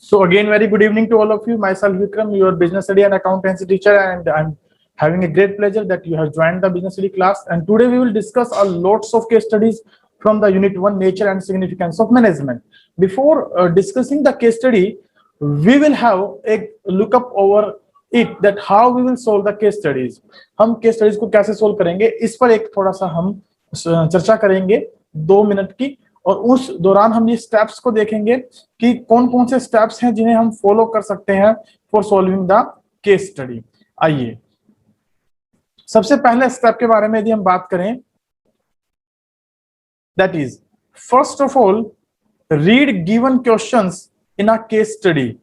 So again, very good evening to all of you. Myself Vikram, your business study and accountancy teacher, and I'm having a great pleasure that you have joined the business study class. And today we will discuss a lots of case studies from the Unit 1, Nature and Significance of Management. Before discussing the case study, we will have a look up over it that how we will solve the case studies. हम case studies को कैसे solve करेंगे, इस पर एक थोड़ा सा हम चर्चा करेंगे 2 मिनट की, और उस दौरान हम ये स्टेप्स को देखेंगे कि कौन कौन से स्टेप्स हैं जिन्हें हम फॉलो कर सकते हैं for solving the case study. आइए सबसे पहले स्टेप के बारे में यदि हम बात करें, that is first of all read given questions in a case study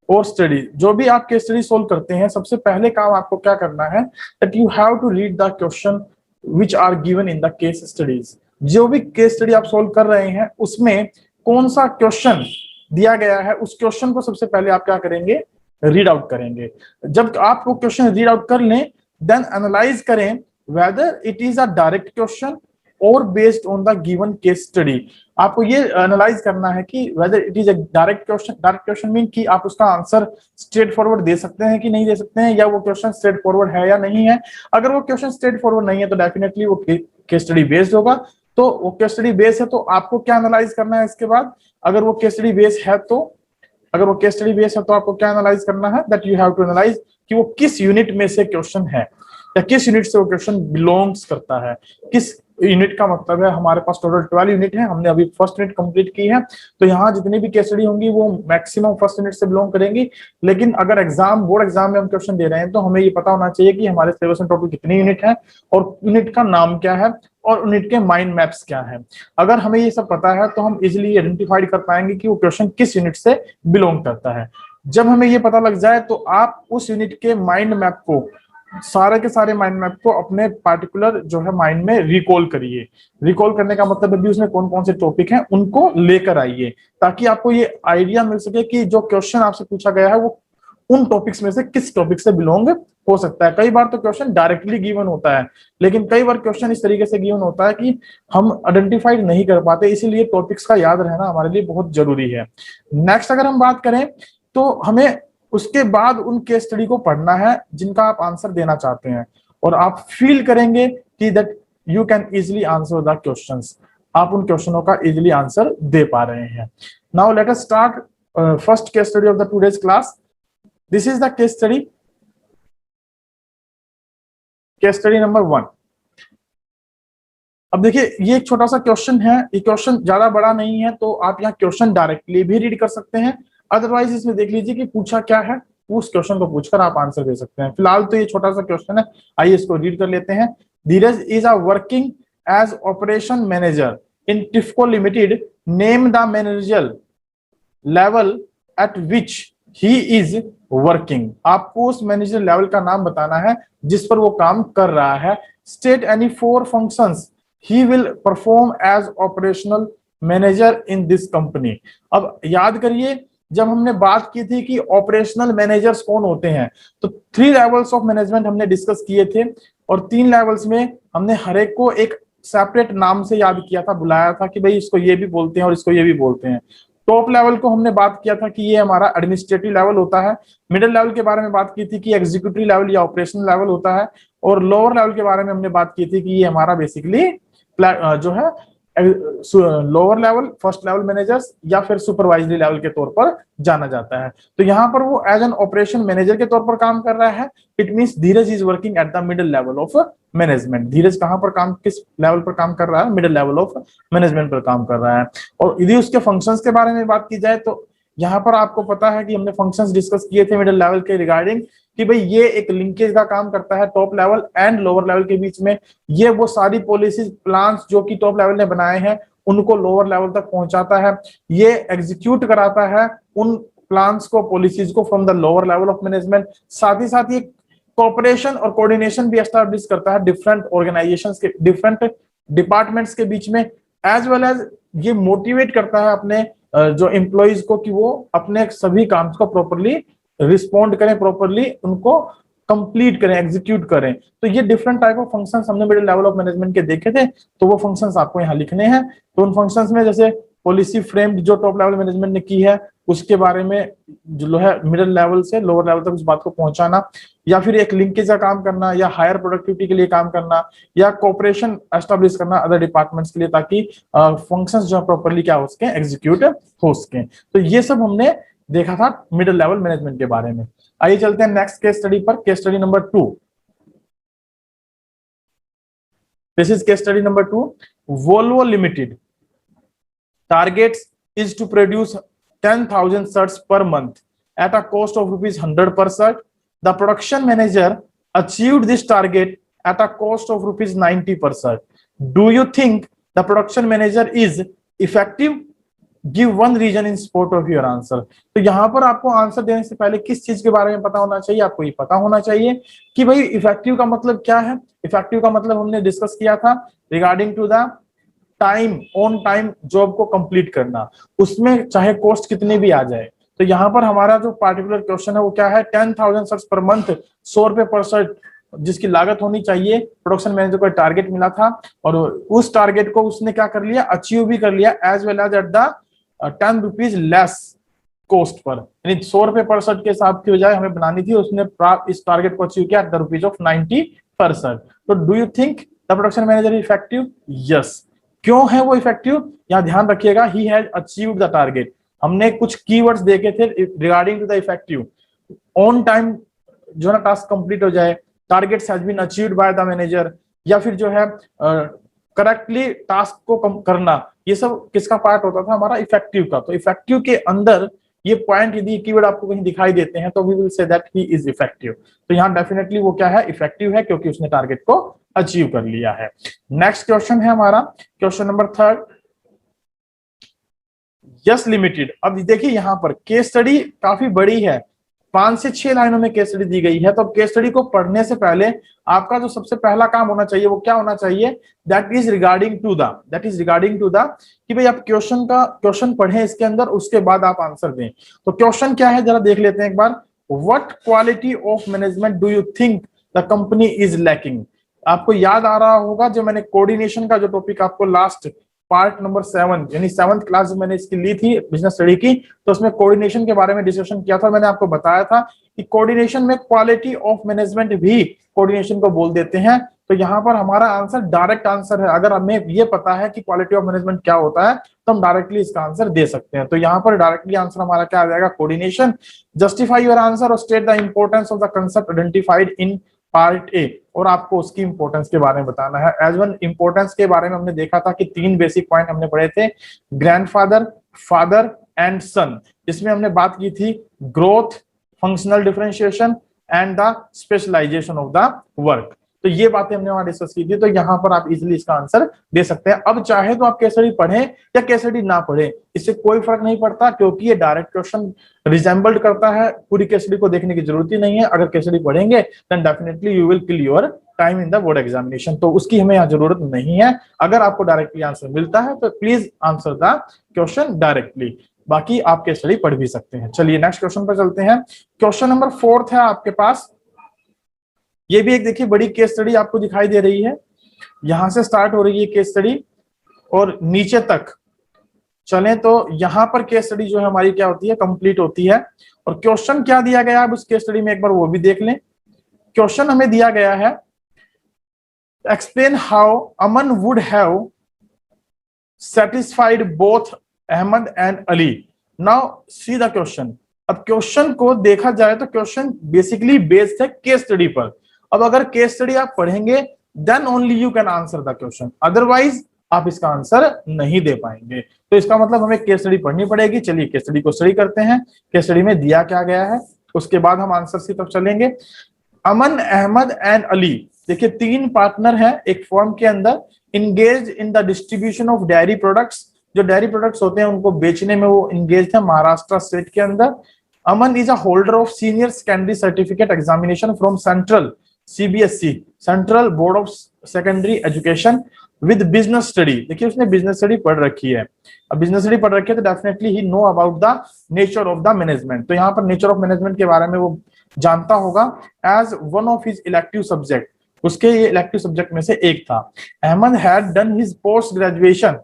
और स्टडी। जो भी आप केस स्टडी सोल्व करते हैं, सबसे पहले काम आपको क्या करना है, that you have to read the question which are given in the case studies. जो भी केस स्टडी आप सोल्व कर रहे हैं उसमें कौन सा क्वेश्चन दिया गया है, उस क्वेश्चन को सबसे पहले आप क्या करेंगे, रीड आउट करेंगे। जब आप वो क्वेश्चन रीड आउट कर लें, देन एनालाइज करें whether it is a direct question और based on the given case study. आपको ये एनालाइज करना है कि whether it is a direct question. Direct question mean कि आप उसका आंसर स्ट्रेट फॉरवर्ड दे सकते हैं कि नहीं दे सकते हैं, या वो क्वेश्चन स्ट्रेट फॉरवर्ड है या नहीं है। अगर वो क्वेश्चन स्ट्रेट फॉरवर्ड नहीं है तो डेफिनेटली वो केस स्टडी बेस्ड होगा। तो वो केस स्टडी बेस है तो आपको क्या एनालाइज करना है इसके बाद, अगर वो केस स्टडी बेस है तो आपको क्या एनालाइज करना है, that you have to analyse कि वो किस यूनिट में से क्वेश्चन है या किस यूनिट से वो क्वेश्चन बिलोंग्स करता है। किस यूनिट का मतलब है, हमारे पास टोटल 12 यूनिट है, हमने अभी फर्स्ट यूनिट कंप्लीट की है, तो यहाँ जितनी भी केस स्टडी होंगी वो मैक्सिमम फर्स्ट यूनिट से बिलोंग करेंगी। लेकिन अगर बोर्ड एग्जाम में हम क्वेश्चन दे रहे हैं तो हमें ये पता होना चाहिए कि हमारे सिलेबस में टोटल कितनी यूनिट है और यूनिट का नाम क्या है और यूनिट के माइंड मैप्स क्या है। अगर हमें ये सब पता है तो हम इजिली आइडेंटिफाइड कर पाएंगे कि वो क्वेश्चन किस यूनिट से बिलोंग करता है। जब हमें ये पता लग जाए तो आप उस यूनिट के माइंड मैप को, सारे के सारे माइंड मैप को अपने पार्टिकुलर जो है माइंड में रिकॉल करिए। रिकॉल करने का मतलब भी उसमें कौन कौन से टॉपिक हैं उनको लेकर आइए, ताकि आपको ये आइडिया मिल सके कि जो क्वेश्चन आपसे पूछा गया है वो उन टॉपिक्स में से किस टॉपिक से बिलोंग हो सकता है। कई बार तो क्वेश्चन डायरेक्टली गिवन होता है, लेकिन कई बार क्वेश्चन इस तरीके से गिवन होता है कि हम आइडेंटिफाइड नहीं कर पाते, इसीलिए टॉपिक्स का याद रहना हमारे लिए बहुत जरूरी है। नेक्स्ट अगर हम बात करें तो हमें उसके बाद उन केस स्टडी को पढ़ना है जिनका आप आंसर देना चाहते हैं, और आप फील करेंगे कि that you can easily answer the questions, आप उन क्वेश्चनों का इजिली आंसर दे पा रहे हैं। Now let us start first case study of the today's class. This is the case study number 1। अब देखिए ये एक छोटा सा क्वेश्चन है, ये क्वेश्चन ज्यादा बड़ा नहीं है, तो आप यहाँ क्वेश्चन डायरेक्टली भी रीड कर सकते हैं, अदरवाइज इसमें देख लीजिए कि पूछा क्या है, उस क्वेश्चन को पूछकर आप आंसर दे सकते हैं। फिलहाल तो ये छोटा सा क्वेश्चन है, आइए इसको रीड कर लेते हैं। Dheeraj is a working as operation manager in Tifco limited, name the manager level at which he is working. आपको उस मैनेजर लेवल का नाम बताना है जिस पर वो काम कर रहा है। State any 4 functions he will perform as operational manager in this company. अब याद करिए जब हमने बात की थी कि ऑपरेशनल मैनेजर्स कौन होते हैं, तो 3 लेवल्स ऑफ मैनेजमेंट हमने डिस्कस किए थे, और 3 लेवल्स में हमने हर एक को एक सेपरेट नाम से याद किया था, बुलाया था कि भाई इसको ये भी बोलते हैं और इसको ये भी बोलते हैं। टॉप लेवल को हमने बात किया था कि ये हमारा एडमिनिस्ट्रेटिव लेवल होता है। मिडिल लेवल के बारे में बात की थी कि एग्जीक्यूटिव लेवल या ऑपरेशनल लेवल होता है, और लोअर लेवल के बारे में हमने बात की थी कि ये हमारा बेसिकली जो है lower level, first level managers या फिर सुपरवाइजरी लेवल के तौर पर जाना जाता है। तो यहाँ पर वो एज एन ऑपरेशन मैनेजर के तौर पर काम कर रहा है। It means Dheeraj is working at the middle level of management. Dheeraj कहाँ पर काम, किस लेवल पर काम कर रहा है, मिडिल लेवल ऑफ मैनेजमेंट पर काम कर रहा है। और यदि उसके फंक्शंस के बारे में बात की जाए तो यहाँ पर आपको पता है कि हमने फंक्शंस डिस्कस किए थे मिडिल लेवल के रिगार्डिंग, कि भाई ये एक लिंकेज का काम करता है top level and lower level के बीच में। ये वो सारी पॉलिसीज प्लान्स जो कि टॉप लेवल ने बनाए हैं उनको लोअर लेवल तक पहुंचाता है। ये एग्जीक्यूट कराता है उन प्लान्स को, पॉलिसीज को from the lower level of management. साथ ही साथ ये कोऑपरेशन और कोऑर्डिनेशन भी एस्टैब्लिश करता है डिफरेंट ऑर्गेनाइजेशंस के, डिफरेंट डिपार्टमेंट्स के बीच में, एज वेल एज ये मोटिवेट करता है अपने जो एम्प्लॉइज को कि वो अपने सभी काम को प्रॉपरली रिस्पॉन्ड करें, प्रॉपरली उनको कंप्लीट करें, एग्जीक्यूट करें। तो ये डिफरेंट टाइप ऑफ फंक्शंस हमने मिडिल लेवल ऑफ मैनेजमेंट के देखे थे, तो वो फंक्शंस आपको यहाँ लिखने हैं। तो उन फंक्शंस में जैसे पॉलिसी फ्रेम जो टॉप लेवल मैनेजमेंट ने की है उसके बारे में जो है मिडिल लेवल से लोअर लेवल तक उस बात को पहुंचाना, या फिर एक लिंकेज का काम करना, या हायर प्रोडक्टिविटी के लिए काम करना, या कोऑपरेशन एस्टेब्लिश करना अदर डिपार्टमेंट्स के लिए, ताकि फंक्शंस जो प्रॉपर्ली क्या हो सके, एग्जीक्यूट हो सके। तो ये सब हमने देखा था मिडिल लेवल मैनेजमेंट के बारे में। आइए चलते हैं नेक्स्ट केस स्टडी पर, case study number 2। This is case study number 2। Volvo limited targets is to produce 10,000 shirts per month at a cost of ₹100 per shirt. The production manager achieved this target at a cost of ₹90 per shirt. Do you think the production manager is effective? Give one reason in support of your answer. तो यहाँ पर आपको answer देने से पहले किस चीज के बारे में पता होना चाहिए? आपको ये पता होना चाहिए कि भाई इफेक्टिव का मतलब क्या है। इफेक्टिव का मतलब हमने डिस्कस किया था regarding to the time, on time job को कंप्लीट करना, उसमें चाहे कॉस्ट कितनी भी आ जाए। तो यहाँ पर हमारा जो पार्टिकुलर क्वेश्चन है वो क्या है, 10,000 shirts पर मंथ, ₹100 पर शर्ट जिसकी लागत होनी चाहिए। प्रोडक्शन मैनेजर को टारगेट मिला था और उस टारगेट को उसने क्या कर लिया, अचीव भी कर लिया, as well as at the ₹10 less cost पर, यानी ₹100 पर शर्ट के हिसाब की बजाय हमें बनानी थी, उसने इस टारगेट को अचीव किया एट द ₹90 पर शर्ट। तो do you think the production manager effective? Yes. क्यों है वो इफेक्टिव? यहाँ ध्यान रखिएगा, he has achieved the target. हमने कुछ कीवर्ड्स देखे थे regarding to the effective. On time जो है ना टास्क कंप्लीट हो जाए, targets has been achieved by the manager, या फिर जो है करेक्टली टास्क को करना, ये सब किसका पार्ट होता था, हमारा इफेक्टिव का। तो इफेक्टिव के अंदर ये पॉइंट यदि कीवर्ड आपको कहीं दिखाई देते हैं तो we will say that he is effective. तो यहाँ डेफिनेटली वो क्या है, इफेक्टिव है, क्योंकि उसने टारगेट को अचीव कर लिया है। नेक्स्ट क्वेश्चन है हमारा क्वेश्चन नंबर 3। Yes limited. अब देखिए यहाँ पर केस स्टडी काफी बड़ी है, 5 से 6 लाइनों में केस स्टडी दी गई है। तो केस स्टडी को पढ़ने से पहले आपका जो सबसे पहला काम होना चाहिए वो क्या होना चाहिए, that is regarding to the कि भाई आप क्वेश्चन पढ़ें इसके अंदर, उसके बाद आप आंसर दें। तो क्वेश्चन क्या है जरा देख लेते हैं एक बार। What quality of management do you think the company is lacking? आपको याद आ रहा होगा जो मैंने कोऑर्डिनेशन का जो टॉपिक आपको लास्ट पार्ट नंबर 7 यानी 7th क्लास में मैंने इसकी ली थी बिजनेस स्टडी की, तो उसमें कोऑर्डिनेशन के बारे में डिस्कशन किया था। मैंने आपको बताया था कि कोऑर्डिनेशन में क्वालिटी ऑफ मैनेजमेंट भी कोऑर्डिनेशन को बोल देते हैं। तो यहाँ पर हमारा आंसर डायरेक्ट आंसर है। अगर हमें ये पता है कि क्वालिटी ऑफ मैनेजमेंट क्या होता है तो हम डायरेक्टली इसका आंसर दे सकते हैं। तो यहाँ पर डायरेक्टली आंसर हमारा क्या आ जाएगा, कोऑर्डिनेशन। जस्टिफाई योर आंसर और state the importance of the concept identified in part A, और आपको उसकी इंपॉर्टेंस के बारे में बताना है। एज वन इंपॉर्टेंस के बारे में हमने देखा था कि 3 बेसिक पॉइंट हमने पढ़े थे, ग्रैंडफादर, फादर एंड सन। इसमें हमने बात की थी growth, functional differentiation and the specialisation of the work. तो ये बातें हमने वहां डिस्कस की थी। तो यहाँ पर आप इजिली इसका आंसर दे सकते हैं। अब चाहे तो आप केस स्टडी पढ़ें या केस स्टडी ना पढ़ें, इससे कोई फर्क नहीं पड़ता, क्योंकि ये डायरेक्ट क्वेश्चन रिजेंबल्ड करता है। पूरी केस स्टडी को देखने की जरूरत ही नहीं है। अगर केस स्टडी पढ़ेंगे then definitely you will kill your time in the board examination. तो उसकी हमें यहाँ जरूरत नहीं है। अगर आपको डायरेक्टली आंसर मिलता है तो please answer the question directly, बाकी आप केस स्टडी पढ़ भी सकते हैं। चलिए नेक्स्ट क्वेश्चन पर चलते हैं। क्वेश्चन नंबर 4 है आपके पास। ये भी एक देखिए बड़ी केस स्टडी आपको दिखाई दे रही है। यहां से स्टार्ट हो रही है केस स्टडी और नीचे तक चलें तो यहां पर केस स्टडी जो है हमारी क्या होती है, कंप्लीट होती है। और क्वेश्चन क्या दिया गया है अब उस केस स्टडी में एक बार वो भी देख लें। क्वेश्चन हमें दिया गया है, explain how Aman would have satisfied both Ahmed and Ali. Now see the question. अब क्वेश्चन को देखा जाए तो क्वेश्चन बेसिकली बेस्ड है केस स्टडी पर। अब अगर केस स्टडी आप पढ़ेंगे then only you can answer the question, otherwise आप इसका आंसर नहीं दे पाएंगे। तो इसका मतलब हमें केस स्टडी पढ़नी पड़ेगी। चलिए केस स्टडी को स्टडी करते हैं। केस स्टडी में दिया क्या गया है, उसके बाद हम आंसर की तरफ चलेंगे। अमन, अहमद एंड अली, देखिए 3 पार्टनर हैं एक फर्म के अंदर, engage in the distribution of dairy products. जो डेयरी प्रोडक्ट्स होते हैं उनको बेचने में वो इंगेज है महाराष्ट्र स्टेट के अंदर। Aman is a holder of senior secondary certificate examination from central CBSE, central board of secondary education with business study. देखिए उसने बिजनेस स्टडी पढ़ रखी है। अब बिजनेस स्टडी पढ़ रखी है तो definitely he know about the nature of the management. तो यहाँ पर नेचर ऑफ मैनेजमेंट के बारे में वो जानता होगा as one of his elective subject, उसके ये इलेक्टिव सब्जेक्ट में से एक था। Ahmed had done his post graduation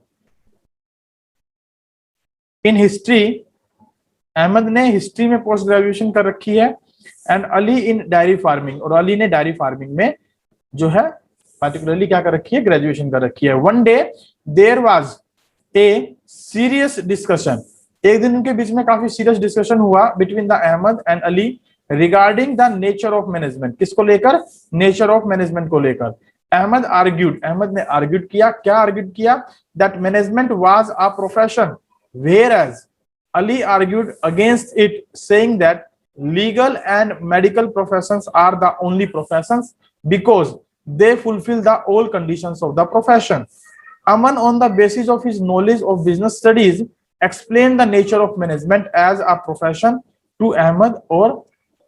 in history, Ahmed ने हिस्ट्री में पोस्ट ग्रेजुएशन कर रखी है, and Ali in dairy farming, और अली ने डायरी फार्मिंग में जो है पार्टिकुलरली क्या कर रखी है, ग्रेजुएशन कर रखी है। One day there was a serious discussion, एक दिन उनके बीच में काफी सीरियस डिस्कशन हुआ between the Ahmed and Ali regarding the nature of management. किसको लेकर? नेचर ऑफ मैनेजमेंट को लेकर। अहमद आर्ग्यूड, अहमद ने आर्ग्यूड किया, क्या आर्ग्यूड किया? That management was a profession, whereas Ali argued against it, saying that legal and medical professions are the only professions because they fulfill the all conditions of the profession. Aman, on the basis of his knowledge of business studies, explained the nature of management as a profession to Ahmad और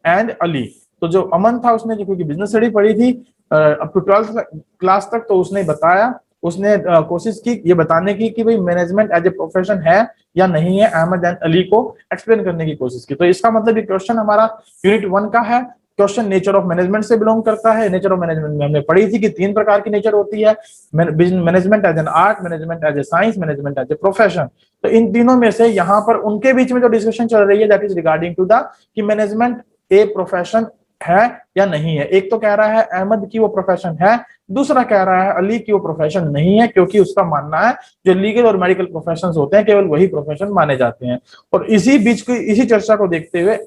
and Ali. तो जो अमन था उसने जो क्योंकि business study पढ़ी थी up to 12th class तक, तो उसने बताया, उसने कोशिश की ये बताने की कि भाई मैनेजमेंट एज ए प्रोफेशन है या नहीं है, अहमद एंड अली को एक्सप्लेन करने की कोशिश की। तो इसका मतलब ये क्वेश्चन हमारा यूनिट 1 का है। क्वेश्चन नेचर ऑफ मैनेजमेंट से बिलोंग करता है। नेचर ऑफ मैनेजमेंट में हमने पढ़ी थी कि 3 प्रकार की नेचर होती है, management as an art, management as a science, management as a profession. तो इन तीनों में से यहाँ पर उनके बीच में जो डिस्कशन चल रही है that is regarding to the कि मैनेजमेंट ए प्रोफेशन है या नहीं है। एक तो कह रहा है अहमद की वो प्रोफेशन है, दूसरा कह रहा है अली की वो प्रोफेशन नहीं है, क्योंकि उसका मानना है जो लीगल और मेडिकल प्रोफेशंस होते हैं केवल वही प्रोफेशन माने जाते हैं। और इसी बीच की इसी चर्चा को देखते हुए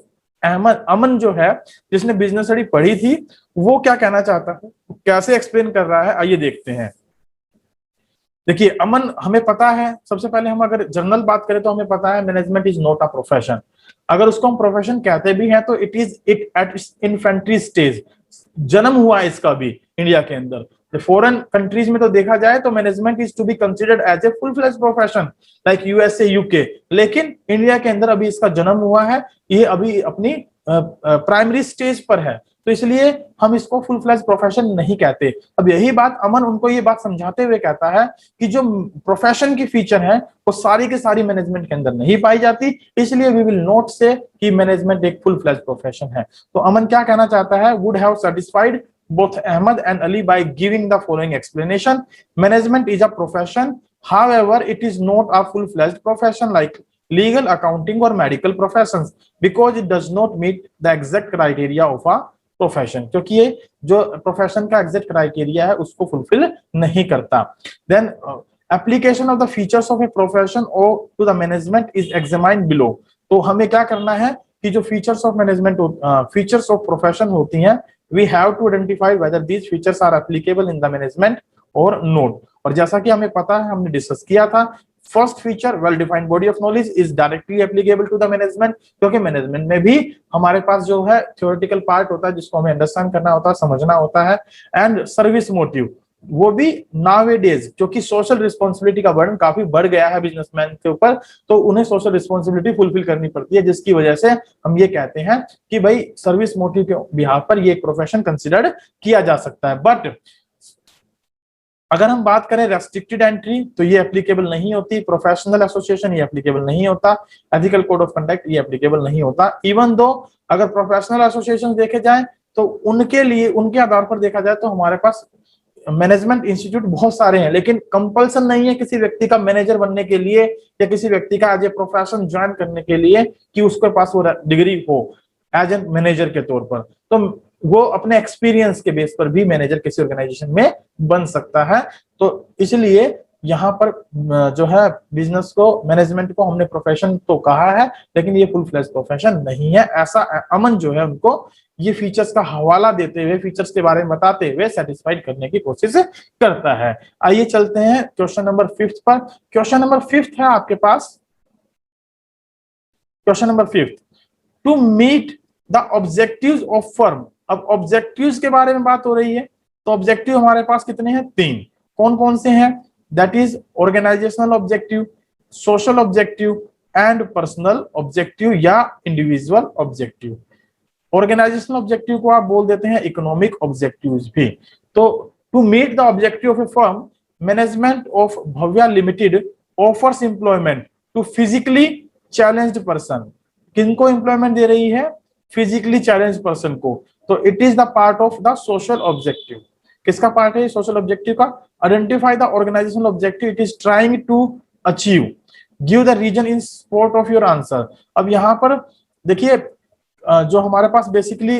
अमन जो है जिसने बिजनेस स्टडी पढ़ी थी वो क्या कहना चाहता है, कैसे एक्सप्लेन कर रहा है, आइए देखते हैं। देखिए अमन, हमें पता है, सबसे पहले हम अगर जनरल बात करें तो हमें पता है management is not a profession. अगर उसको हम प्रोफेशन कहते भी हैं तो इट एट इन्फेंट्री स्टेज, जन्म हुआ है इसका भी इंडिया के अंदर। फॉरेन कंट्रीज में तो देखा जाए तो management is to be considered as a full fledge profession like USA, UK, लेकिन इंडिया के अंदर अभी इसका जन्म हुआ है, ये अभी अपनी प्राइमरी स्टेज पर है, तो इसलिए हम इसको फुल फ्लेज प्रोफेशन नहीं कहते। अब यही बात अमन उनको ये बात समझाते हुए कहता है कि जो प्रोफेशन की फीचर है वो सारी की सारी मैनेजमेंट के अंदर नहीं पाई जाती, इसलिए वी विल नॉट से कि मैनेजमेंट एक फुल फ्लेज प्रोफेशन है। तो अमन क्या कहना चाहता है, would have satisfied both Ahmad and Ali by giving the following explanation. Management is a profession, however it is not a full-fledged profession like legal, accounting or medical professions because it does not meet the exact criteria of a profession, क्योंकि ये जो profession का exact criteria है उसको fulfil नहीं करता। Then application of the features of a profession or to the management is examined below. तो हमें क्या करना है कि जो features of management features of profession होती हैं, we have to identify whether these features are applicable in the management or not. और जैसा कि हमें पता है, हमने डिस्कस किया था, first feature well defined body of knowledge is directly applicable to the management, क्योंकि मैनेजमेंट में भी हमारे पास जो है थ्योरेटिकल पार्ट होता है जिसको हमें अंडरस्टैंड करना होता है, समझना होता है, एंड सर्विस मोटिव, वो भी नाउअडेज क्योंकि सोशल रिस्पॉन्सिबिलिटी का बर्डन काफी बढ़ गया है बिजनेसमैन के ऊपर, तो उन्हें सोशल रिस्पॉन्सिबिलिटी फुलफिल करनी पड़ती है, जिसकी वजह से हम ये कहते हैं कि भाई सर्विस मोटिव के बिहाफ पर ये एक प्रोफेशन कंसिडर्ड किया जा सकता है। बट अगर हम बात करें रेस्ट्रिक्टेड एंट्री तो ये एप्लीकेबल नहीं होती, प्रोफेशनल एसोसिएशन ये एप्लीकेबल नहीं होता, एथिकल कोड ऑफ कंडक्ट ये एप्लीकेबल नहीं होता। इवन दो अगर प्रोफेशनल एसोसिएशन देखे जाए तो उनके लिए, उनके आधार पर देखा जाए तो हमारे पास मैनेजमेंट इंस्टीट्यूट बहुत सारे हैं, लेकिन कंपल्सन नहीं है किसी व्यक्ति का मैनेजर बनने के लिए या किसी व्यक्ति का एज ए प्रोफेशन ज्वाइन करने के लिए कि उसके पास वो डिग्री हो एज ए मैनेजर के तौर पर। तो वो अपने एक्सपीरियंस के बेस पर भी मैनेजर किसी ऑर्गेनाइजेशन में बन सकता है। तो इसलिए यहाँ पर जो है बिजनेस को, मैनेजमेंट को हमने प्रोफेशन तो कहा है, लेकिन ये फुल फ्लेज प्रोफेशन नहीं है, ऐसा अमन जो है उनको ये फीचर्स का हवाला देते हुए, फीचर्स के बारे में बताते हुए सेटिस्फाइड करने की कोशिश करता है। आइए चलते हैं क्वेश्चन नंबर 5 पर। क्वेश्चन नंबर 5 है आपके पास, question number 5, to meet the objectives of firm. अब ऑब्जेक्टिव्स के बारे में बात हो रही है, तो ऑब्जेक्टिव हमारे पास कितने हैं? 3। कौन कौन से हैं? That is organisational objective, social objective and personal objective या इंडिविजुअल ऑब्जेक्टिव। ऑर्गेनाइजेशनल ऑब्जेक्टिव को आप बोल देते हैं इकोनॉमिक ऑब्जेक्टिव्स भी। तो to meet the objective of a firm, management of Bhavya limited offers employment to physically challenged person. किनको employment दे रही है? फिजिकली चैलेंज्ड पर्सन को। तो it is the part of the social objective. किसका पार्ट है सोशल ऑब्जेक्टिव का? Identify the organisational objective it is trying to achieve. Give the reason in support of your answer. अब यहाँ पर देखिए जो हमारे पास बेसिकली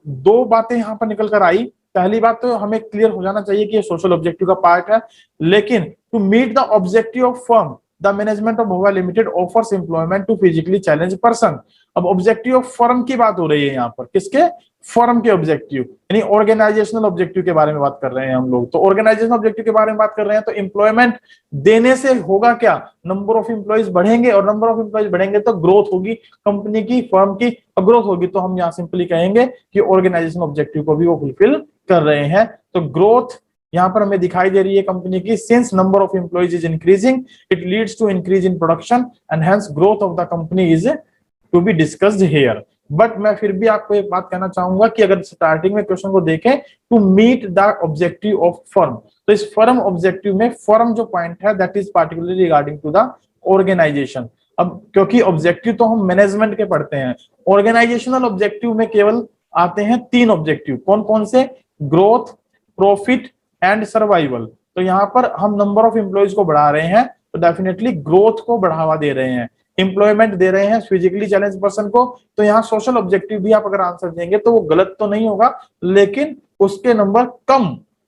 दो बातें यहाँ पर निकल कर आई। पहली बात तो हमें क्लियर हो जाना चाहिए कि ये सोशल ऑब्जेक्टिव का पार्ट है, लेकिन to meet the objective of firm the management of Bhopal limited offers employment to physically challenge person. अब ऑब्जेक्टिव ऑफ फर्म की बात हो रही है यहाँ पर, किसके? फर्म के ऑब्जेक्टिव, यानी ऑर्गेनाइजेशनल ऑब्जेक्टिव के बारे में बात कर रहे हैं हम लोग। तो ऑर्गेनाइजेशनल ऑब्जेक्टिव के बारे में बात कर रहे हैं, तो एम्प्लॉयमेंट देने से होगा क्या? नंबर ऑफ एम्प्लॉइज बढ़ेंगे, और नंबर ऑफ एम्प्लॉइज बढ़ेंगे तो ग्रोथ होगी कंपनी की, फर्म की, और ग्रोथ होगी तो हम यहाँ सिंपली कहेंगे कि ऑर्गेनाइजेशन ऑब्जेक्टिव को भी वो फुलफिल कर रहे हैं। तो ग्रोथ यहाँ पर हमें दिखाई दे रही है कंपनी की। Since number of employees is increasing it leads to increase in production and hence growth of the company is to be discussed here. But मैं फिर भी आपको एक बात कहना चाहूंगा कि अगर स्टार्टिंग में क्वेश्चन को देखें, to meet the objective of firm, तो इस फर्म ऑब्जेक्टिव में फर्म जो पॉइंट है that is particularly regarding to the organisation. अब क्योंकि ऑब्जेक्टिव तो हम मैनेजमेंट के पढ़ते हैं, ऑर्गेनाइजेशनल ऑब्जेक्टिव में केवल आते हैं 3 ऑब्जेक्टिव। कौन कौन से? Growth, profit and survival. तो यहाँ पर हम नंबर ऑफ एम्प्लॉइज को बढ़ा रहे हैं, तो डेफिनेटली ग्रोथ को बढ़ावा दे रहे हैं, एम्प्लॉयमेंट दे रहे हैं फिजिकली चैलेंज पर्सन को। तो यहाँ सोशल ऑब्जेक्टिव भी आप अगर आंसर देंगे तो वो गलत तो नहीं होगा, लेकिन उसके नंबर कम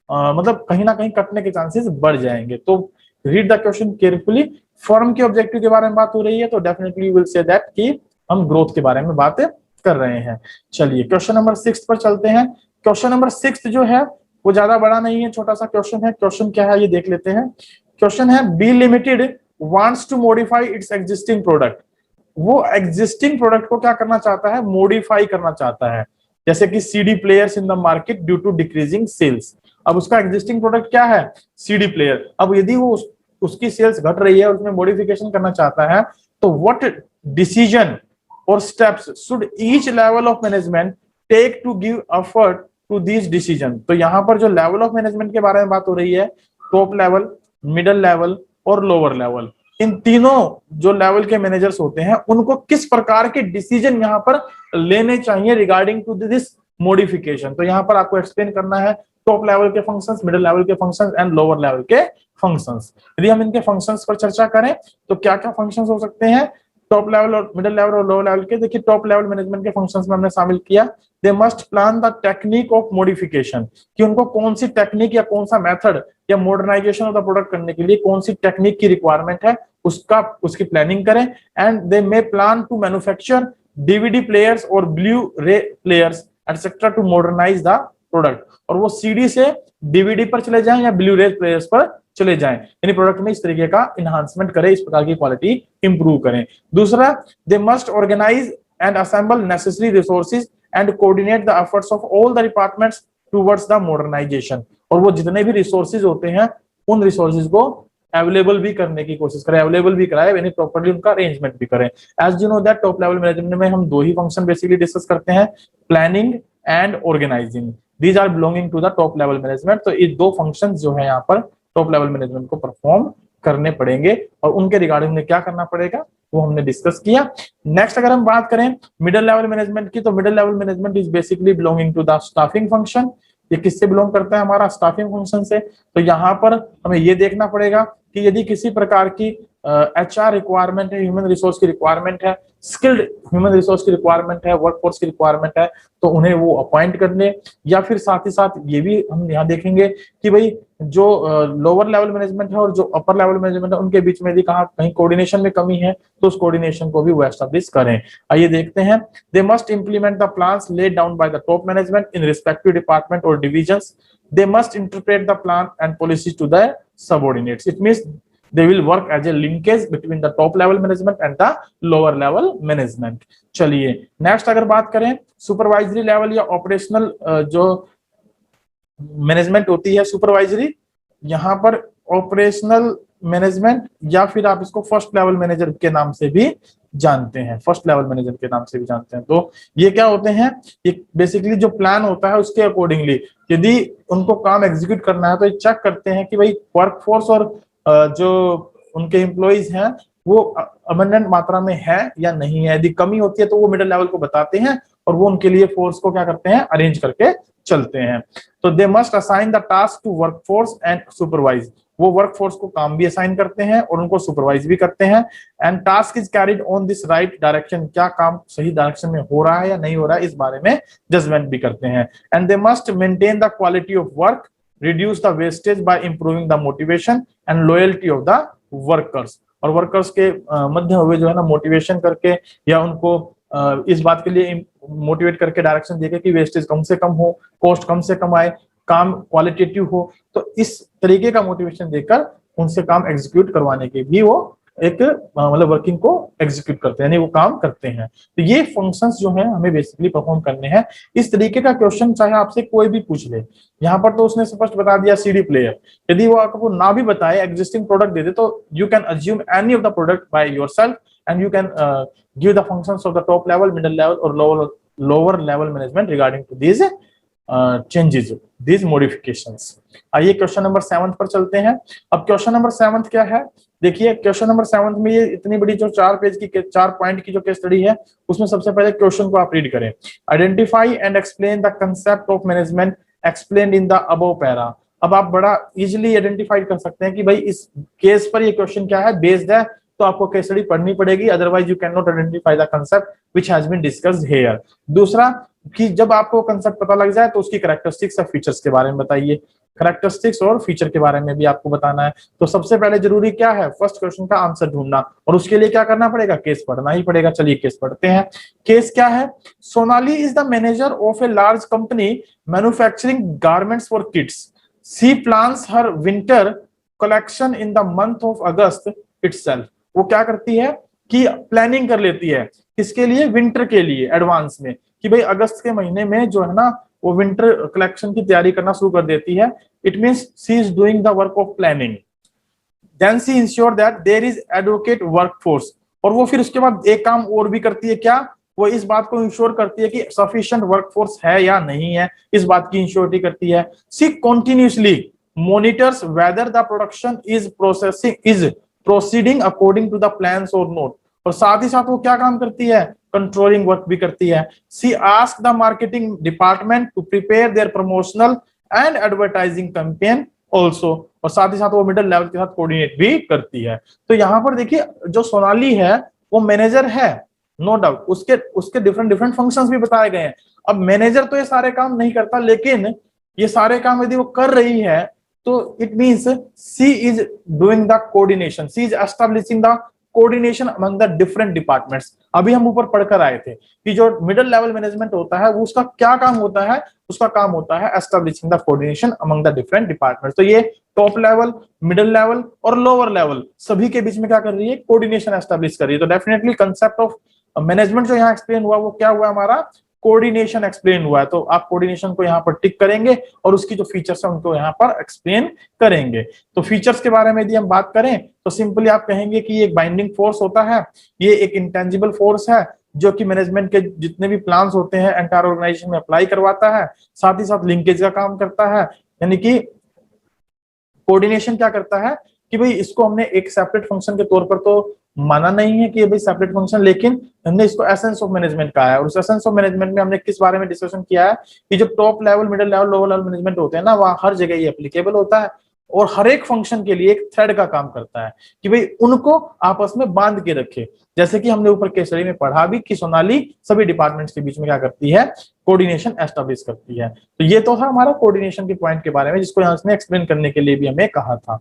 मतलब कहीं ना कहीं कटने के चांसेस बढ़ जाएंगे। तो read the question carefully. Firm के ऑब्जेक्टिव के बारे में बात हो रही है, तो डेफिनेटली विल से दैट कि हम ग्रोथ के बारे में बात कर रहे हैं। चलिए क्वेश्चन नंबर 6 पर चलते हैं। क्वेश्चन नंबर 6 जो है वो ज्यादा बड़ा नहीं है, छोटा सा क्वेश्चन है। क्वेश्चन क्या है ये देख लेते हैं। क्वेश्चन है B limited wants to modify its existing product. वो एग्जिस्टिंग प्रोडक्ट को क्या करना चाहता है? मॉडिफाई करना चाहता है। जैसे कि CD players in the market due to decreasing sales. अब उसका एग्जिस्टिंग प्रोडक्ट क्या है? CD player. अब यदि वो उसकी सेल्स घट रही है और उसमें मॉडिफिकेशन करना चाहता है, तो व्हाट डिसीजन और steps should each level of management take to give effort to this decision. तो यहाँ पर जो लेवल ऑफ मैनेजमेंट के बारे में बात हो रही है, टॉप लेवल, मिडिल लेवल और लोअर लेवल, इन तीनों जो लेवल के मैनेजर्स होते हैं उनको किस प्रकार के डिसीजन यहाँ पर लेने चाहिए रिगार्डिंग टू दिस मॉडिफिकेशन। तो यहाँ पर आपको एक्सप्लेन करना है टॉप लेवल के फंक्शंस, मिडिल लेवल के फंक्शंस एंड लोअर लेवल के फंक्शंस। यदि हम इनके फंक्शंस पर चर्चा करें तो क्या क्या फंक्शंस हो सकते हैं टॉप लेवल और मिडिल लेवल और लोअर लेवल के? देखिए टॉप लेवल मैनेजमेंट के फंक्शंस में हमने शामिल किया, they must plan the technique of modification, कि उनको कौन सी टेक्निक या कौन सा मेथड या मॉडर्नाइजेशन ऑफ द प्रोडक्ट करने के लिए कौन सी टेक्निक की रिक्वायरमेंट है उसकी प्लानिंग करें। And they may plan to manufacture DVD players और blue ray players etcetera to modernise the product. और वो सीडी से डीवीडी पर चले जाएं या ब्लू रे प्लेयर्स पर चले जाएं, यानी प्रोडक्ट में इस तरीके का इनहांसमेंट करें, इस प्रकार की क्वालिटी इंप्रूव करें। दूसरा, they must organise and assemble necessary resources and coordinate the efforts of all the departments towards the modernisation. और वो जितने भी रिसोर्सेज होते हैं उन रिसोर्सेज को अवेलेबल भी करने की कोशिश करें, अवेलेबल भी कराए, यानी प्रॉपर्ली उनका अरेंजमेंट भी करें। As you know that top level management में हम 2 ही फंक्शन बेसिकली डिस्कस करते हैं, planning and organising. These are belonging to the top level management. तो ये 2 फंक्शन जो है यहाँ पर टॉप लेवल मैनेजमेंट को परफॉर्म करने पड़ेंगे, और उनके रिगार्डिंग में क्या करना पड़ेगा वो हमने डिस्कस किया। नेक्स्ट अगर हम बात करें मिडिल लेवल मैनेजमेंट की, तो middle level management is basically belonging to the staffing function. ये किससे बिलोंग करता है? हमारा स्टाफिंग फंक्शन से। तो यहाँ पर हमें ये देखना पड़ेगा कि यदि किसी प्रकार की HR रिक्वायरमेंट है, ह्यूमन रिसोर्स की रिक्वायरमेंट है, स्किल्ड ह्यूमन रिसोर्स की रिक्वायरमेंट है, वर्कफोर्स की रिक्वायरमेंट है, तो उन्हें वो अपॉइंट कर ले। या फिर साथ ही साथ ये भी हम यहाँ देखेंगे कि भाई जो लोअर लेवल मैनेजमेंट है और जो अपर लेवल मैनेजमेंट है उनके बीच में यदि कहीं कोऑर्डिनेशन में कमी है तो उस कोऑर्डिनेशन को भी वो एस्टैब्लिश करें। आइए देखते हैं। They must implement the plans laid down by the top management in respective department और divisions. They must interpret the plan and policies to the subordinates. It means they will work as a linkage between the top level management and the lower level management। चलिए next अगर बात करें supervisory level या operational जो management होती है supervisory, यहाँ पर ऑपरेशनल मैनेजमेंट या फिर आप इसको फर्स्ट लेवल मैनेजर के नाम से भी जानते हैं, फर्स्ट लेवल मैनेजर के नाम से भी जानते हैं। तो ये क्या होते हैं? ये बेसिकली जो प्लान होता है उसके अकॉर्डिंगली यदि उनको काम एग्जीक्यूट करना है तो ये चेक करते हैं कि भाई वर्कफोर्स और जो उनके एम्प्लॉइज हैं वो अबंडेंट मात्रा में है या नहीं है। यदि कमी होती है तो वो मिडिल लेवल को बताते हैं और वो उनके लिए फोर्स को क्या करते हैं? अरेंज करके चलते हैं। तो they must assign the task to workforce and supervise. वो वर्क फोर्स को काम भी असाइन करते हैं और उनको सुपरवाइज भी करते हैं। And task is carried on this right direction, क्या काम सही डायरेक्शन में हो रहा है या नहीं हो रहा है, इस बारे में जजमेंट भी करते हैं। And they must maintain the quality of work, reduce the wastage by improving the motivation and loyalty of the workers. और वर्कर्स के मध्य हुए जो है ना मोटिवेशन करके या उनको इस बात के लिए मोटिवेट करके डायरेक्शन देके कि वेस्टेज कम से कम हो, कॉस्ट कम से कम आए, काम क्वालिटेटिव हो, तो इस तरीके का मोटिवेशन देकर उनसे काम एग्जीक्यूट करवाने के भी वो एक मतलब वर्किंग को एग्जीक्यूट करते हैं, यानी वो काम करते हैं। तो ये फंक्शंस जो हैं हमें बेसिकली परफॉर्म करने हैं। इस तरीके का क्वेश्चन चाहे आपसे कोई भी पूछ ले, यहाँ पर तो उसने स्पष्ट बता दिया सीडी प्लेयर, यदि वो आपको ना भी बताए एग्जिस्टिंग प्रोडक्ट दे दे तो you can assume any of the product by yourself and you can give the functions of the top level, middle level और lower level management regarding to these changes, these modifications. आइए question number 7 पर चलते हैं। अब question number 7 क्या है, देखिए question number 7 में ये इतनी बड़ी जो 4 पेज की 4 पॉइंट की जो केस स्टडी है, उसमें सबसे पहले क्वेश्चन को आप रीड करें। Identify and explain the concept of management explained in the above para. अब आप बड़ा इजीली आइडेंटिफाई कर सकते हैं कि भाई इस केस पर ये क्वेश्चन क्या है, बेस्ड है, तो आपको केस स्टडी पढ़नी पड़ेगी, otherwise you cannot identify the concept which has been discussed here. दूसरा कि जब आपको कंसेप्ट पता लग जाए तो उसकी कैरेक्टरिस्टिक्स और फीचर्स के बारे में बताइए, कैरेक्टरिस्टिक्स और फीचर के बारे में भी आपको बताना है। तो सबसे पहले जरूरी क्या है, फर्स्ट क्वेश्चन का आंसर ढूंढना, और उसके लिए क्या करना पड़ेगा, केस पढ़ना ही पड़ेगा। चलिए केस पढ़ते हैं। केस क्या है, Sonali is the manager of a large company manufacturing garments for kids. She plans her winter collection in the month of August itself. वो क्या करती है कि प्लानिंग कर लेती है, किसके लिए, विंटर के लिए एडवांस में, कि भाई अगस्त के महीने में जो है ना वो विंटर कलेक्शन की तैयारी करना शुरू कर देती है। It means she is doing the work of planning. Then she ensure that there is adequate workforce. और वो फिर उसके बाद एक काम और भी करती है, क्या, वो इस बात को इंश्योर करती है कि सफिशिएंट वर्कफोर्स है या नहीं है, इस बात की इंश्योरिटी करती है। She continuously monitors whether the production is proceeding according to the plans और नोट। और साथ ही साथ वो क्या काम करती है, कंट्रोलिंग वर्क भी करती है। She ask the marketing department to prepare their promotional and advertising campaign also. और साथ ही साथ वो मिडिल लेवल के साथ कोऑर्डिनेट भी करती है। तो यहाँ पर देखिए जो सोनाली है वो मैनेजर है, नो डाउट, उसके डिफरेंट फंक्शंस भी बताए गए हैं। अब मैनेजर तो ये सारे काम नहीं करता, लेकिन ये सारे काम यदि वो कर रही है तो it means she is doing the coordination, she is establishing the coordination among the different departments. अभी हम ऊपर पढ़कर आए थे कि जो मिडिल लेवल मैनेजमेंट होता है वो उसका क्या काम होता है, उसका काम होता है establishing the coordination among the different departments. तो ये टॉप लेवल, मिडिल लेवल और लोअर लेवल सभी के बीच में क्या कर रही है, कोऑर्डिनेशन एस्टैब्लिश कर रही है। तो डेफिनेटली कंसेप्ट ऑफ मैनेजमेंट जो यहाँ एक्सप्लेन हुआ वो क्या हुआ, हमारा कोऑर्डिनेशन एक्सप्लेन हुआ है। तो आप कोऑर्डिनेशन को यहाँ पर टिक करेंगे और उसकी जो फीचर्स है उनको यहाँ पर एक्सप्लेन करेंगे। तो फीचर्स के बारे में यदि हम बात करें तो सिंपली आप कहेंगे कि ये एक बाइंडिंग फोर्स होता है, ये एक इंटेंजिबल फोर्स है जो कि मैनेजमेंट के जितने भी प्लान्स होते हैं एंटायर ऑर्गेनाइजेशन में अप्लाई करवाता है, साथ ही साथ लिंकेज का काम करता है। यानी कि कोऑर्डिनेशन क्या करता है कि भाई इसको हमने एक सेपरेट फंक्शन के तौर पर तो माना नहीं है कि ये भाई सेपरेट फंक्शन, लेकिन हमने इसको एसेंस ऑफ मैनेजमेंट कहा है। और उस एसेंस ऑफ मैनेजमेंट में हमने किस बारे में डिस्कशन किया है कि जो top level, middle level, lower level management होते हैं ना, वहाँ हर जगह ये एप्लीकेबल होता है और हर एक फंक्शन के लिए एक थ्रेड का काम करता है कि भाई उनको आपस में बांध के रखे। जैसे कि हमने ऊपर केस स्टडी में पढ़ा भी कि सोनाली सभी डिपार्टमेंट्स के बीच में क्या करती है, कोऑर्डिनेशन एस्टैब्लिश करती है। तो ये तो था हमारा कोऑर्डिनेशन के पॉइंट के बारे में, जिसको यहाँ से एक्सप्लेन करने के लिए भी हमें कहा था।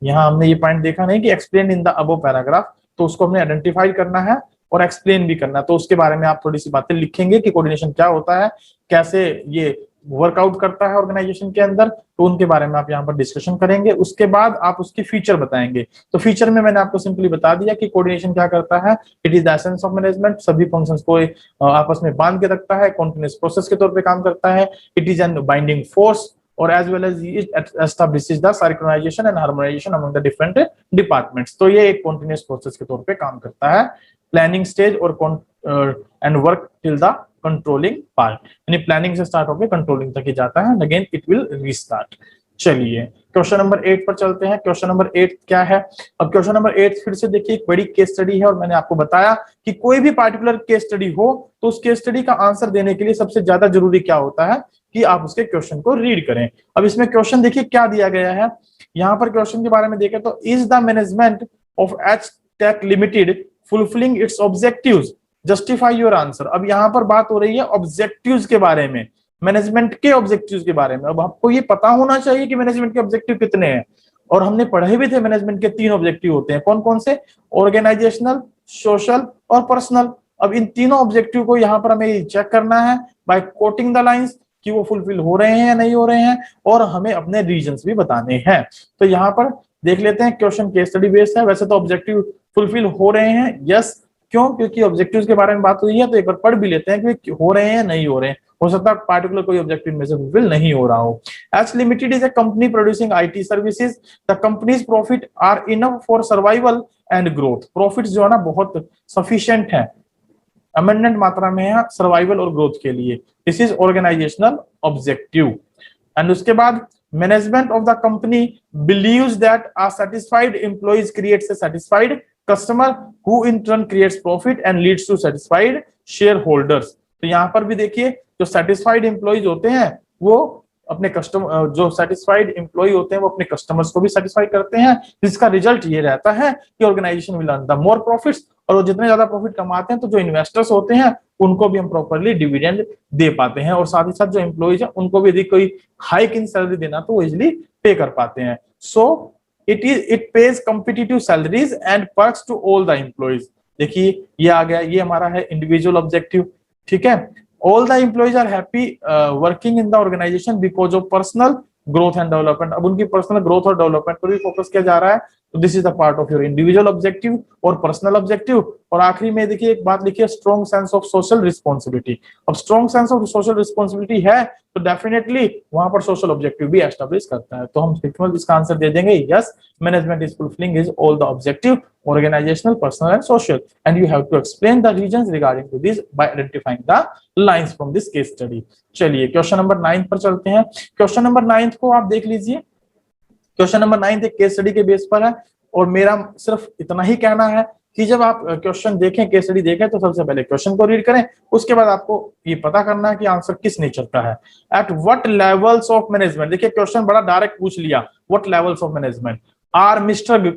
यहाँ हमने ये पॉइंट देखा नहीं कि explain in the above paragraph, तो उसको हमने आइडेंटिफाई करना है और एक्सप्लेन भी करना है। तो उसके बारे में आप थोड़ी सी बातें लिखेंगे कि कोऑर्डिनेशन क्या होता है, कैसे ये वर्कआउट करता है ऑर्गेनाइजेशन के अंदर, तो उनके बारे में आप यहाँ पर डिस्कशन करेंगे। उसके बाद आप उसकी फीचर बताएंगे। तो फीचर में मैंने आपको सिंपली बता दिया कि कोऑर्डिनेशन क्या करता है, it is the essence of management, सभी फंक्शंस को आपस में बांध के रखता है, कॉन्टिन्यूअस प्रोसेस के तौर पे काम करता है, it is N binding force और as well as it establishes the synchronization and harmonization among the different departments। तो ये एक continuous process के तौर पे काम करता है, प्लानिंग स्टेज और and work till the controlling part, यानी प्लानिंग से स्टार्ट होकर कंट्रोलिंग तक ही जाता है, अगेन इट विल रीस्टार्ट। चलिए क्वेश्चन नंबर 8 पर चलते हैं। क्वेश्चन नंबर 8 क्या है, अब क्वेश्चन नंबर 8 फिर से देखिए एक बड़ी केस स्टडी है और मैंने आपको बताया कि कोई भी पार्टिकुलर केस स्टडी हो तो उस केस स्टडी का आंसर देने के लिए सबसे ज्यादा जरूरी क्या होता है कि आप उसके क्वेश्चन को रीड करें। अब इसमें क्वेश्चन देखिए क्या दिया गया है, यहाँ पर क्वेश्चन के बारे में देखें तो is the management of H tech limited fulfilling its objectives, justify your answer. अब यहाँ पर बात हो रही है ऑब्जेक्टिव्स के बारे में, मैनेजमेंट के ऑब्जेक्टिव्स के बारे में। अब आपको ये पता होना चाहिए कि मैनेजमेंट के ऑब्जेक्टिव कितने हैं, और हमने पढ़े भी थे मैनेजमेंट के 3 ऑब्जेक्टिव होते हैं। कौन कौन से? ऑर्गेनाइजेशनल, सोशल और पर्सनल। अब इन तीनों ऑब्जेक्टिव को यहाँ पर हमें चेक करना है बाय कोटिंग द लाइंस कि वो फुलफिल हो रहे हैं या नहीं हो रहे हैं, और हमें अपने रीजंस भी बताने हैं। तो यहाँ पर देख लेते हैं, क्वेश्चन केस स्टडी बेस्ड है। वैसे तो ऑब्जेक्टिव फुलफिल हो रहे हैं, यस। क्यों? क्योंकि ऑब्जेक्टिव्स के बारे में बात हुई है, तो एक बार पढ़ भी लेते हैं कि हो रहे हैं नहीं हो रहे हैं। हो सकता है पार्टिकुलर कोई ऑब्जेक्टिव में से फुलफिल नहीं हो रहा हो। H limited is a company producing IT services, the company's profit are enough for survival and growth. Profits जो है ना बहुत सफिशिएंट है, अमेंडेंट मात्रा में है सर्वाइवल और ग्रोथ के लिए। This is organisational objective. And उसके बाद management of the company believes that a satisfied employees creates a satisfied customer who in turn creates profit and leads to satisfied shareholders. तो यहाँ पर भी देखिए जो सैटिस्फाइड एम्प्लॉइज होते हैं वो अपने कस्टमर, जो सेटिस्फाइड एम्प्लॉय होते हैं वो अपने कस्टमर्स को भी सेटिस्फाई करते हैं, जिसका रिजल्ट ये रहता है कि organisation will earn the more profits. और वो जितने ज्यादा प्रॉफिट कमाते हैं तो जो इन्वेस्टर्स होते हैं उनको भी हम प्रॉपरली डिविडेंड दे पाते हैं, और साथ ही साथ जो एम्प्लॉइज है उनको भी यदि कोई हाइक इन सैलरी देना तो वो इजिली पे कर पाते हैं। So it pays competitive salaries and perks to all the employees. देखिए ये आ गया, ये हमारा है इंडिविजुअल ऑब्जेक्टिव, ठीक है। All the employees are happy working in the organisation because of personal growth and development. अब उनकी पर्सनल ग्रोथ और डेवलपमेंट पर भी फोकस किया जा रहा है। तो this is the part of your individual objective और पर्सनल ऑब्जेक्टिव। और आखिरी में देखिए एक बात लिखिए, strong sense of social responsibility. अब strong sense of social responsibility है तो डेफिनेटली वहां पर सोशल ऑब्जेक्टिव भी एस्टेब्लिश करता है। तो हम सिंपल इसका आंसर दे देंगे, yes, management is fulfilling is all the objective, organizational, personal and social, and you have to explain the reasons regarding to this by identifying the lines from this case study। चलिए question number 9 पर चलते हैं। Question number 9 को आप देख लीजिए। Question number 9 एक case study के बेस पर है, और मेरा सिर्फ इतना ही कहना है कि जब आप क्वेश्चन देखें, केस स्टडी देखें, तो सबसे पहले क्वेश्चन को रीड करें, उसके बाद आपको ये पता करना है कि आंसर किस नेचर का है। At what levels of management, देखिए क्वेश्चन बड़ा डायरेक्ट पूछ लिया, what levels of management are mister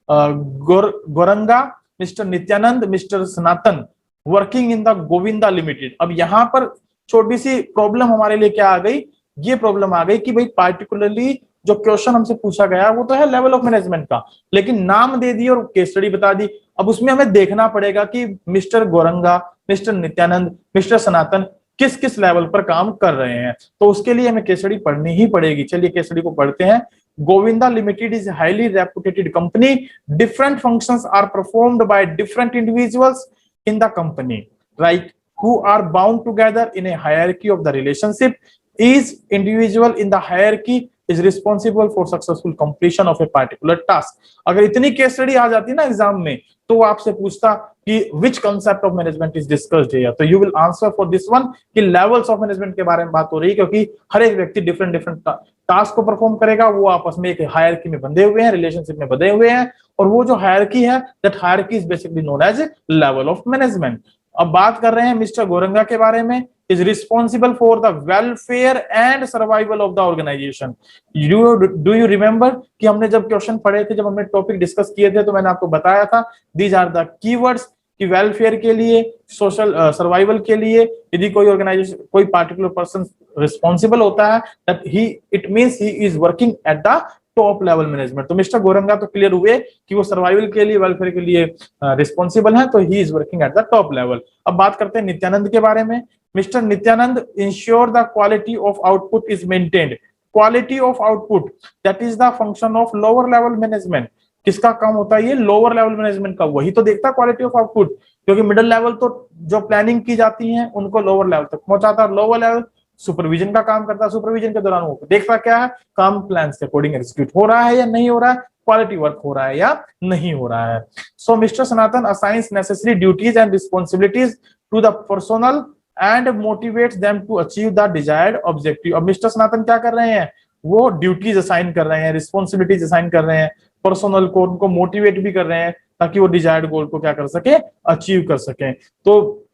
Goranga, mister Nityanand, mister Sanatan working in the Govinda limited. अब यहाँ पर छोटी सी प्रॉब्लम हमारे लिए क्या आ गई, ये प्रॉब्लम आ गई कि भाई पार्टिकुलरली जो क्वेश्चन हमसे पूछा गया वो तो है लेवल ऑफ मैनेजमेंट का, लेकिन नाम दे दी और केस स्टडी बता दी। अब उसमें हमें देखना पड़ेगा कि mister Goranga, mister Nityanand, mister सनातन किस किस लेवल पर काम कर रहे हैं, तो उसके लिए हमें केस स्टडी पढ़नी ही पड़ेगी। चलिए केस स्टडी को पढ़ते हैं। Govinda Limited is a highly reputed company. Different functions are performed by different individuals in the company, right? Who are bound together in a hierarchy of the relationship. Each individual in the hierarchy is responsible for successful completion of a particular task. अगर इतनी case study आ जाती ना exam में, तो वो आपसे पूछता कि which concept of management is discussed here, तो you will answer for this one कि levels of management के बारे में बात हो रही है, क्योंकि हर एक व्यक्ति डिफरेंट डिफरेंट टास्क को परफॉर्म करेगा, वो आपस में एक हायरार्की में बंधे हुए हैं, रिलेशनशिप में बंधे हुए हैं, और वो जो हायरार्की है, that hierarchy is basically known as level of management. अब बात कर रहे हैं मिस्टर गोरंगा के बारे में, is responsible for the welfare and survival of the organisation. Do you remember कि हमने जब क्वेश्चन पढ़े थे, जब हमने टॉपिक डिस्कस किए थे, तो मैंने आपको बताया था दीज आर द कीवर्ड्स कि वेलफेयर के लिए, सोशल सर्वाइवल के लिए यदि कोई ऑर्गेनाइजेशन, कोई पार्टिकुलर पर्सन रिस्पॉन्सिबल होता है, that he it means he is working at the top level management. तो मिस्टर गोरंगा तो क्लियर हुए कि वो सर्वाइवल के लिए, वेलफेयर के लिए रिस्पॉन्सिबल है, तो ही is working at the top level. अब बात करते हैं नित्यानंद के बारे में। Mister Nityanand ensure the quality of output is maintained. Quality of output that is the function of lower level management. किसका काम होता है ये? लोअर लेवल मैनेजमेंट का। वही तो देखता है क्वालिटी ऑफ आउटपुट, क्योंकि मिडिल लेवल तो जो प्लानिंग की जाती है उनको लोअर लेवल तक पहुंचाता है, लोअर लेवल सुपरविजन का काम करता है। सुपरविजन के दौरान वो देखता क्या है, काम प्लान के अकॉर्डिंग एग्जीक्यूट हो रहा है या नहीं हो रहा है, क्वालिटी वर्क हो रहा है या नहीं हो रहा है। So mister Sanatan assigns necessary duties and responsibilities to the personal and motivates them to achieve the desired objective. अब मिस्टर सनातन क्या कर रहे हैं, वो ड्यूटीज असाइन कर रहे हैं, रिस्पॉन्सिबिलिटीज असाइन कर रहे हैं, पर्सनल को उनको मोटिवेट भी कर रहे हैं ताकि वो डिजायर्ड गोल को क्या कर सके, अचीव कर सके। तो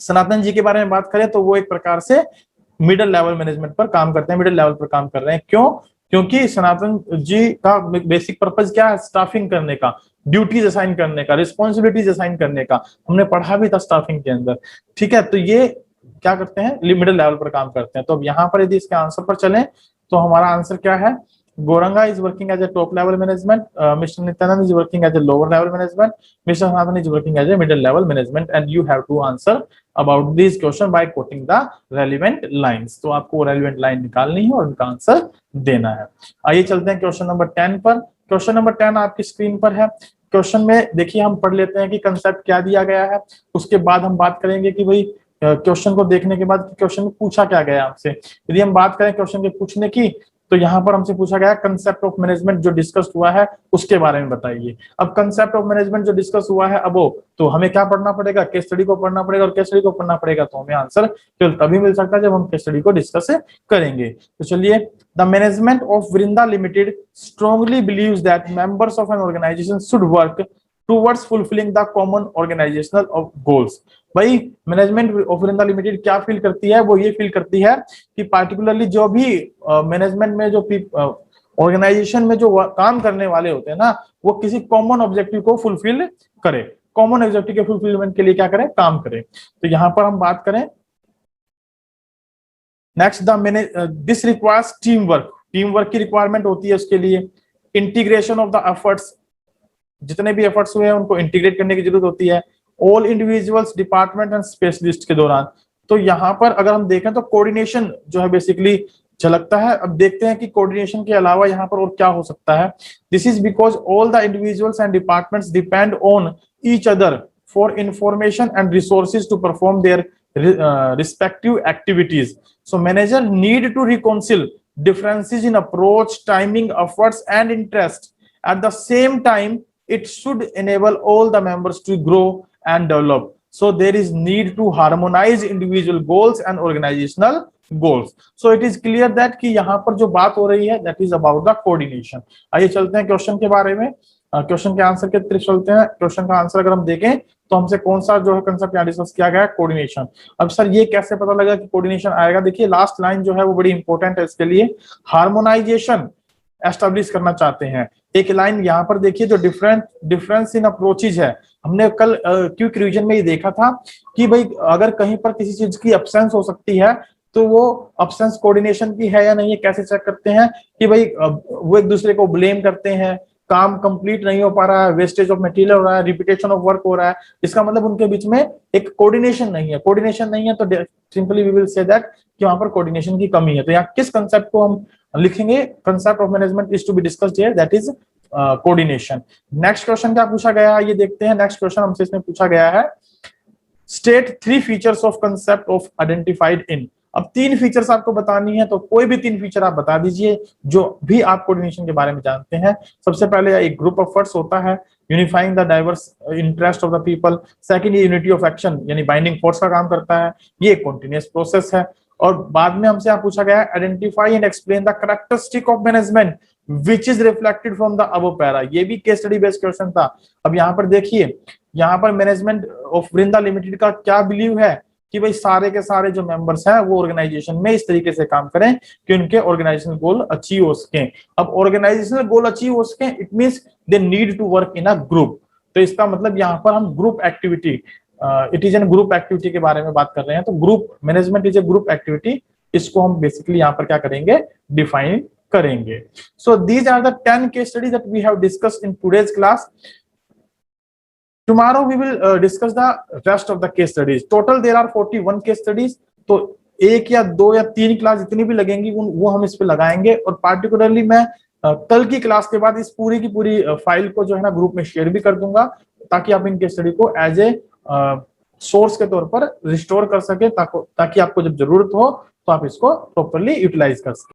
सनातन जी के बारे में बात करें तो वो एक प्रकार से मिडिल लेवल मैनेजमेंट पर काम करते हैं, मिडिल लेवल पर काम कर रहे हैं। क्यों? क्योंकि सनातन जी का बेसिक पर्पज क्या है? स्टाफिंग करने का, ड्यूटीज असाइन करने का, रिस्पॉन्सिबिलिटीज असाइन करने का। हमने पढ़ा भी था स्टाफिंग के अंदर, ठीक है। तो ये क्या करते हैं? मिडिल लेवल पर काम करते हैं। तो अब यहाँ पर यदि इसके आंसर पर चलें तो हमारा आंसर क्या है? Goranga is working as a top level management. Mr. Nityanand is working as a lower level management. Mr. Sanatan is working as a middle level management. And you have to answer about this question by quoting the relevant lines. तो आपको relevant line निकालनी है और उनका answer देना है। आइए चलते हैं क्वेश्चन नंबर 10 पर। क्वेश्चन नंबर 10 आपकी स्क्रीन पर है। क्वेश्चन में देखिए हम पढ़ लेते हैं कि कंसेप्ट क्या दिया गया है, उसके बाद हम बात करेंगे कि भाई क्वेश्चन को देखने के बाद क्वेश्चन में पूछा क्या गया आपसे। यदि हम बात करें क्वेश्चन के पूछने की, तो यहाँ पर हमसे पूछा गया कंसेप्ट ऑफ मैनेजमेंट जो डिस्कस हुआ है उसके बारे में बताइए। अब कंसेप्ट ऑफ मैनेजमेंट जो डिस्कस हुआ है अब तो हमें क्या पढ़ना पड़ेगा? केस स्टडी को पढ़ना पड़ेगा, और केस स्टडी को पढ़ना पड़ेगा तो हमें आंसर केवल तभी मिल सकता है जब हम केस स्टडी को डिस्कस करेंगे। तो चलिए, the management of Vrinda limited strongly believes that members of an organisation should work towards fulfilling the common organisational goals. भाई मैनेजमेंट ऑफ वृंदा लिमिटेड क्या फील करती है? वो ये फील करती है कि पार्टिकुलरली जो भी मैनेजमेंट में जो ऑर्गेनाइजेशन में जो काम करने वाले होते हैं ना, वो किसी कॉमन ऑब्जेक्टिव को फुलफिल करे, कॉमन ऑब्जेक्टिव के फुलफिलमेंट के लिए क्या करें? काम करें। तो यहां पर हम बात करें next, this requires team work. Team work की रिक्वायरमेंट होती है उसके लिए। इंटीग्रेशन ऑफ द एफर्ट्स, जितने भी एफर्ट्स हुए हैं उनको इंटीग्रेट करने की जरूरत होती है all individuals, department and specialist के दौरान। तो यहाँ पर अगर हम देखें तो कोऑर्डिनेशन जो है बेसिकली झलकता है। अब देखते हैं कि कोऑर्डिनेशन के अलावा यहाँ पर और क्या हो सकता है। This is because all the individuals and departments depend on each other for information and resources to perform their respective activities. So manager need to reconcile differences in approach, timing, efforts and interest. At the same time, it should enable all the members to grow and develop. So there is need to harmonize individual goals and organizational goals. So it is clear that कि यहाँ पर जो बात हो रही है that is about the coordination. आइए चलते हैं क्वेश्चन के बारे में, क्वेश्चन के आंसर के तरफ चलते हैं। क्वेश्चन का आंसर अगर हम देखें तो हमसे कौन सा जो है कंसेप्ट यहाँ डिस्कस किया गया है? कोऑर्डिनेशन। अब सर ये कैसे पता लगा कि कोऑर्डिनेशन आएगा? देखिए लास्ट लाइन जो है वो बड़ी इंपॉर्टेंट है इसके लिए। हार्मोनाइजेशन एस्टेब्लिश करना चाहते हैं। एक लाइन यहाँ पर देखिए, जो डिफरेंस इन अप्रोचेज है। हमने कल क्विक रिवीजन में ये देखा था कि भाई अगर कहीं पर किसी चीज की अब्सेंस हो सकती है तो वो अब्सेंस कोऑर्डिनेशन की है या नहीं है कैसे चेक करते हैं कि भाई वो एक दूसरे को ब्लेम करते हैं, काम कंप्लीट नहीं हो पा रहा है, वेस्टेज ऑफ मटेरियल हो रहा है, रिपीटेशन ऑफ वर्क हो रहा है। इसका मतलब उनके बीच में एक कोऑर्डिनेशन नहीं है। कोऑर्डिनेशन नहीं है तो simply we will say that कि वहां पर कोऑर्डिनेशन की कमी है। तो यहाँ किस कंसेप्ट को हम लिखेंगे? Concept of management is to be discussed here, that is coordination. Next question क्या पूछा गया है ये देखते हैं। नेक्स्ट क्वेश्चन हमसे इसमें पूछा गया है, state 3 features of concept of identified in. अब 3 फीचर्स आपको बतानी है, तो कोई भी 3 फीचर आप बता दीजिए जो भी आप कोऑर्डिनेशन के बारे में जानते हैं। सबसे पहले एक ग्रुप ऑफ एफर्ट्स होता है, unifying the diverse interest of the people. Second, ये यूनिटी ऑफ एक्शन यानी बाइंडिंग फोर्स का काम करता है, ये कंटीन्यूअस प्रोसेस है। और बाद में हमसे यहाँ पूछा गया है, identify and explain the characteristic of management which is reflected from the above para. ये भी केस स्टडी बेस्ड क्वेश्चन था। अब यहाँ पर देखिए, यहाँ पर मैनेजमेंट ऑफ वृंदा लिमिटेड का क्या बिलीव है कि भाई सारे के सारे जो मेंबर्स हैं वो ऑर्गेनाइजेशन में इस तरीके से काम करें कि उनके ऑर्गेनाइजेशनल गोल अचीव हो सके। अब ऑर्गेनाइजेशनल गोल अचीव हो सके, it means they need to work in a group. तो इसका मतलब यहाँ पर हम group activity, it is an group activity के बारे में बात कर रहे हैं। तो group management is a group activity, इसको हम बेसिकली यहाँ पर क्या करेंगे? डिफाइन करेंगे। So these are the 10 case studies that we have discussed in today's class. Tomorrow we will discuss the rest of the case studies. Total there are 41 case studies. तो 1 या 2 या 3 क्लास जितनी भी लगेंगी वो हम इस पे लगाएंगे। और पार्टिकुलरली मैं कल की क्लास के बाद इस पूरी की पूरी फाइल को जो है ना ग्रुप में शेयर भी कर दूंगा, ताकि आप इन केस स्टडी को एज ए सोर्स के तौर पर रिस्टोर कर सके, ताकि आपको जब जरूरत हो तो आप इसको प्रॉपरली यूटिलाइज कर सके।